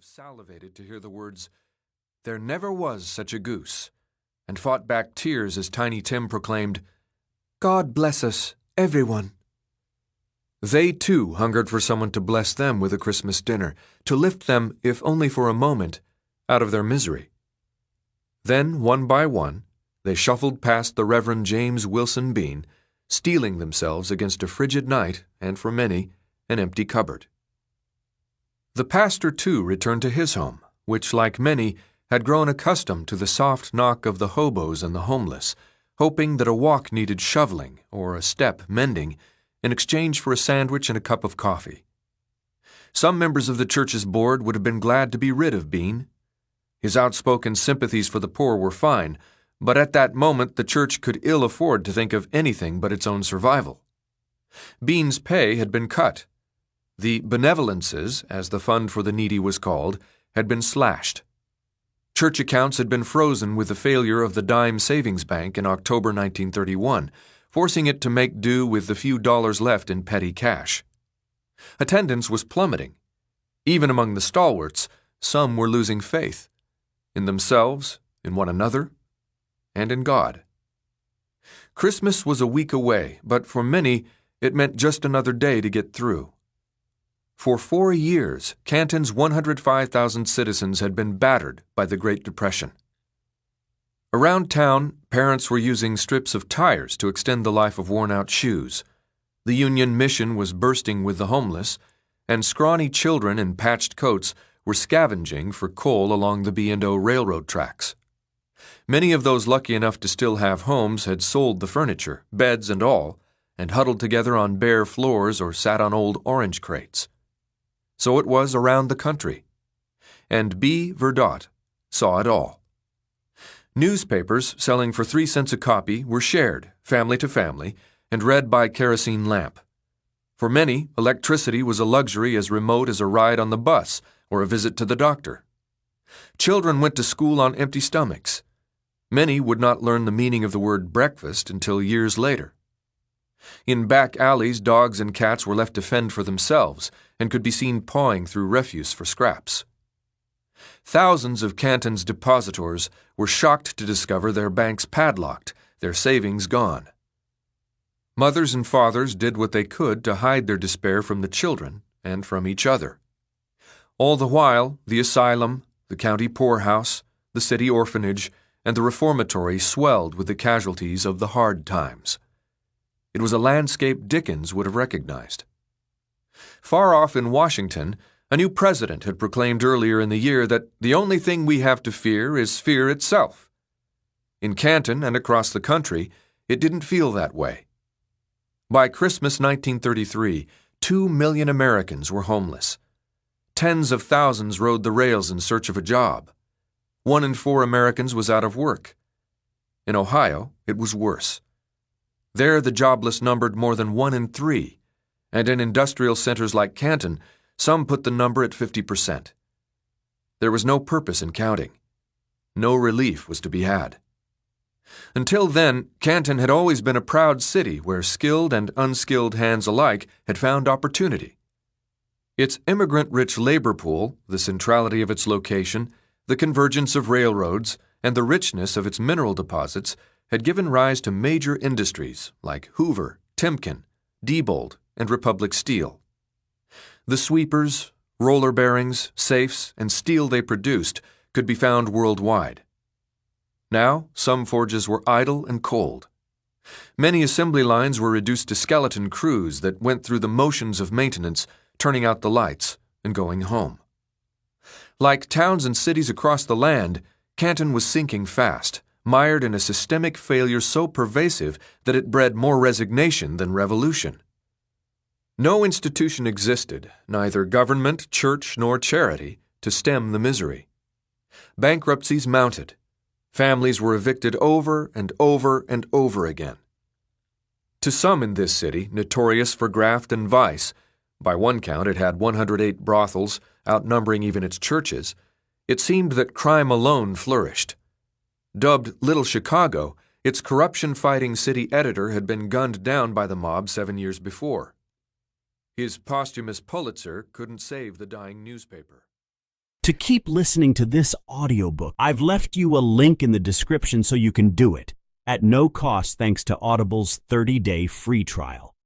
have salivated to hear the words, "There never was such a goose," and fought back tears as Tiny Tim proclaimed, "God bless us, everyone." They, too, hungered for someone to bless them with a Christmas dinner, to lift them, if only for a moment, out of their misery. Then, one by one, they shuffled past the Reverend James Wilson Bean, steeling themselves against a frigid night and, for many, an empty cupboard. The pastor, too, returned to his home, which, like many, had grown accustomed to the soft knock of the hobos and the homeless, hoping that a walk needed shoveling or a step mending in exchange for a sandwich and a cup of coffee. Some members of the church's board would have been glad to be rid of Bean. His outspoken sympathies for the poor were fine, but at that moment the church could ill afford to think of anything but its own survival. Bean's pay had been cut. The benevolences, as the fund for the needy was called, had been slashed. Church accounts had been frozen with the failure of the dime savings bank in October 1931, forcing it to make do with the few dollars left in petty cash. Attendance was plummeting. Even among the stalwarts, some were losing faith in themselves, in one another, and in God. Christmas was a week away, but for many it meant just another day to get through. For 4 years, Canton's 105,000 citizens had been battered by the Great Depression. Around town, parents were using strips of tires to extend the life of worn-out shoes. The Union Mission was bursting with the homeless, and scrawny children in patched coats were scavenging for coal along the B&O railroad tracks. Many of those lucky enough to still have homes had sold the furniture, beds and all, and huddled together on bare floors or sat on old orange crates. So it was around the country. And B. Verdot saw it all. Newspapers selling for 3 cents a copy were shared, family to family, and read by kerosene lamp. For many, electricity was a luxury as remote as a ride on the bus or a visit to the doctor. Children went to school on empty stomachs. Many would not learn the meaning of the word breakfast until years later. In back alleys, dogs and cats were left to fend for themselves and could be seen pawing through refuse for scraps. Thousands of Canton's depositors were shocked to discover their banks padlocked, their savings gone. Mothers and fathers did what they could to hide their despair from the children and from each other. All the while, the asylum, the county poorhouse, the city orphanage, and the reformatory swelled with the casualties of the hard times. It was a landscape Dickens would have recognized. Far off in Washington, a new president had proclaimed earlier in the year that the only thing we have to fear is fear itself. In Canton and across the country, it didn't feel that way. By Christmas 1933, 2 million Americans were homeless. Tens of thousands rode the rails in search of a job. 1 in 4 Americans was out of work. In Ohio, it was worse. There, the jobless numbered more than 1 in 3, and in industrial centers like Canton, some put the number at 50%. There was no purpose in counting. No relief was to be had. Until then, Canton had always been a proud city where skilled and unskilled hands alike had found opportunity. Its immigrant-rich labor pool, the centrality of its location, the convergence of railroads, and the richness of its mineral deposits had given rise to major industries like Hoover, Timken, Diebold, and Republic Steel. The sweepers, roller bearings, safes, and steel they produced could be found worldwide. Now, some forges were idle and cold. Many assembly lines were reduced to skeleton crews that went through the motions of maintenance, turning out the lights and going home. Like towns and cities across the land, Canton was sinking fast, mired in a systemic failure so pervasive that it bred more resignation than revolution. No institution existed, neither government, church, nor charity, to stem the misery. Bankruptcies mounted. Families were evicted over and over and over again. To some in this city, notorious for graft and vice, by one count it had 108 brothels, outnumbering even its churches, it seemed that crime alone flourished. Dubbed Little Chicago, its corruption-fighting city editor had been gunned down by the mob 7 years before. His posthumous Pulitzer couldn't save the dying newspaper. To keep listening to this audiobook, I've left you a link in the description so you can do it, at no cost thanks to Audible's 30-day free trial.